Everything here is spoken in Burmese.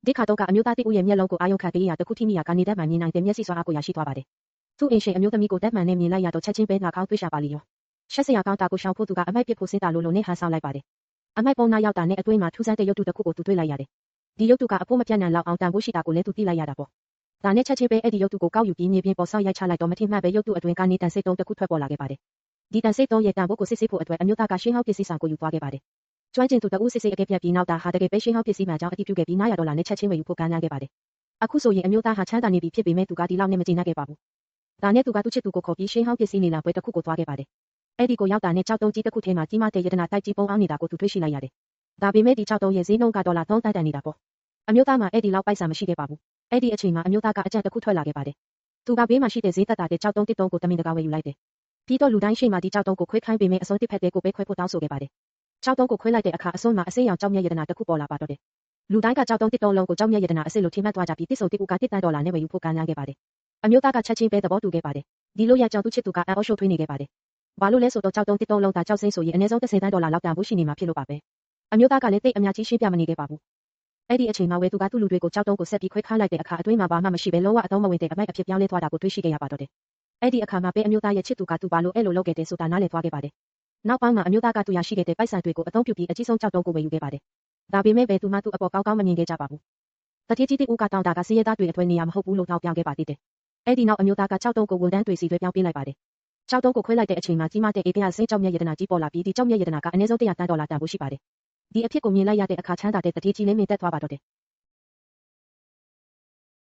ဒီခါတော့ကအမျိုးသားတစ်ဦးရဲ့မျက်လုံးကိုအာရုံခံပေးရတခုထိမိရာကနေတတ်မှမြင်နိုင်တဲ့မျက်စိစွာအားကိုရရှိသွားပါတယ်။သူ့အင်ရှင်အမျိုးသမီးကိုတက်မှန်နဲ့မြင်လိုက်ရတော့ချက်ချင်းပဲနှာခေါင်းသွေးရှာပါလိရော။ရှက်စရာကောင်းတာကိုရှောင်ဖို့သူကအမိုက်ပစ်ဖို့စဉ်းစားလို့နဲ့ဟန်ဆောင်လိုက်ပါတယ်။အမိုက်ပုံနာရောက်တာနဲ့အတွင်းမှာထူးဆန်းတဲ့ရုပ်တုတစ်ခုကိုသူတွေ့လိုက်ရတယ်။ဒီရုပ်တုကအဖို့မပြတ်နိုင်လောက်အောင်တန်ဖိုးရှိတာကိုလည်းသူသိလိုက်ရတာပေါ့။ဒါနဲ့ချက်ချင်းပဲအဲ့ဒီရုပ်တုကိုကောက်ယူပြီးမြေပြင်ပေါ်ဆောက်ရိုက်ချလိုက်တော့မထင်မှတ်ပဲရုပ်တုအတွင်းကနေတန်စိတ်တုံးတစ်ခုထွက်ပေါ်လာခဲ့ပါတယ်။ဒီတန်စိတ်တုံးရဲ့တန်ဖိုးကိုစစ်ဆေးဖို့အတွက်အမျိုးသားကရှင်းဟောင်းပစ္စည်းဆောင်ကိုယူသွားခဲ့ပါတယ်။ကျွမ်းကျင်သူတဦးစစ်ဆေးအကဲဖြတ်ပြီးနောက်တာဟာတကယ်ပဲရှင်းဟောင်းပစ္စည်းမှအကြောင်းအတည်ပြုခဲ့ပြီး$900နဲ့ချက်ချင်းဝယ်ယူဖို့ကမ်းလှမ်းခဲ့ပါတယ်။အခုဆိုရင်အမျိုးသားဟာချမ်းသာနေပြီဖြစ်ပေမဲ့သူကဒီလောက်နဲ့မကျေနပ်ခဲ့ပါဘူး။ဒါနဲ့သူကသူ့ချစ်သူကိုခေါ်ပြီးရှင်းဟောင်းပစ္စည်းနေလာပွဲတစ်ခုကိုသွားခဲ့ပါတယ်။အဲ့ဒီကိုရောက်တာနဲ့ကြောက်တုံးကြီးတစ်ခုထဲမှာကြီးမားတဲ့ရတနာတိုက်ကြီးပုံအောင်နေတာကိုသူတွေ့ရှိလိုက်ရတယ်။ဒါပေမဲ့ဒီကြောက်တုံးရဲ့ဈေးနှုန်းက$3တန်နေတာပေါ့။အမျိုးသားမှာအဲ့ဒီလောက်ပိုက်ဆံမရှိခဲ့ပါဘူး။အဲ့ဒီအချိန်မှာအမျိုးသားကအကြံတစ်ခုထွက်လာခဲ့ပါတယ်။သူကဘေးမှာရှိတဲ့ဈေးသက်သာတဲ့ကြောက်တုံးတစ်တုံးကိုတမင်တကာဝယ်ယူလိုက်တယ်။ပြီးတော့လူတိုင်းရှိမှဒီကြောက်တုံးကိုခွဲခိုင်းပေမဲ့အစွန်းတစ်ဖက်တဲ့ကိုပဲခွဲဖို့တောင်းဆိုခဲ့ပါတယ်။ကြောက်တုံးကိုခွဲလိုက်တဲ့အခါအစွန်းမှာအစိမ်းရောင်ကြောက်မြတ်ရတနာတစ်ခုပေါ်လာပါတော့တယ်။လူတိုင်းကကြောက်တုံးတစ်တုံးလုံးကိုကြောက်မြတ်ရတနာအစစ်လိုထင်မှတ်သွားကြပြီးတစ်စုံတစ်ခုက$1နဲ့ဝယ်ယူဖို့ကမ်းလှမ်းခဲ့ပါတယ်။အမျိုးသားကချက်ချင်းပဲသဘောတူခဲ့ပါတယ်။ဒီလိုရကြောင်သူ့ချစ်သူကအအော်ရှုပ်ထွေးနေခဲ့ပါတယ်။ဘာလို့လဲဆိုတော့ကြောက်တုံးတစ်တုံးလုံးသာကြောက်စိမ့်ဆိုရင်အနည်းဆုံး$10လောက်တန်ဖိုးရှိနေမှာဖြစ်လို့ပါပဲ။အမျိုးသားကလည်းတိတ်အများကြီးရှင်းပြမနေခဲ့ပါဘူး။အဲ့ဒီအချိန်မှာဝယ်သူကသူ့လူတွေကိုကြောက်တုံးကိုဆက်ပြီးခွဲခါလိုက်တဲ့အခါအတွင်းမှာဘာမှမရှိဘဲလုံးဝအသုံးမဝင်တဲ့အမိုက်အဖြစ်ပြောင်းလဲသွားတာကိုတွေ့ရှိခဲ့ရပါတော့တယ်။အဲ့ဒီအခါမှာပဲအမျိုးသားရဲ့ချစ်သူကသူ့ဘာလို့အဲ့လိုလုပ်ခဲ့တဲ့ဆိုတာနားလည်သွားခဲ့ပါတယ်။နောက်ပိုင်းမှာအမျိုးသားကသူရရှိခဲ့တဲ့ပိုက်ဆံတွေကိုအသုံးပြုပြီးအကြီးဆုံးကြောက်တုံးကိုဝယ်ယူခဲ့ပါတယ်။ဒါပေမဲ့ဘယ်သူမှသူ့အပေါ်ကောင်းကောင်းမမြင်ခဲ့ကြပါဘူး။တတိကြီးဦးကတောင်းတာကစရဲသားတွေအထွေနေရမဟုတ်ဘူးလို့ထောက်ပြောင်းခဲ့ပါသေးတယ်။အဲ့ဒီနောက်အမျိုးသားကကြောက်တုံးကိုဝန်တန်းတွေစီတွဲပြောင်းပေးလိုက်ပါတယ်။ကြောက်တုံးကိုခွဲလိုက်တဲ့အချိန်မှာကြီးမားတဲ့အေးပြားစိတ်ကြောက်မြတ်ရတနာကြီးပေါ်လာပြီးဒီကြောက်မြတ်ရတနာကအနည်းဆုံး$100တန်ဖိုးရှိပါတယ်။ဒီအဖြစ်ကိုမြင်လိုက်ရတဲ့အခါချမ်းသာတဲ့တတိကြီးလည်းမြင်သက်သွားပါတော့တယ်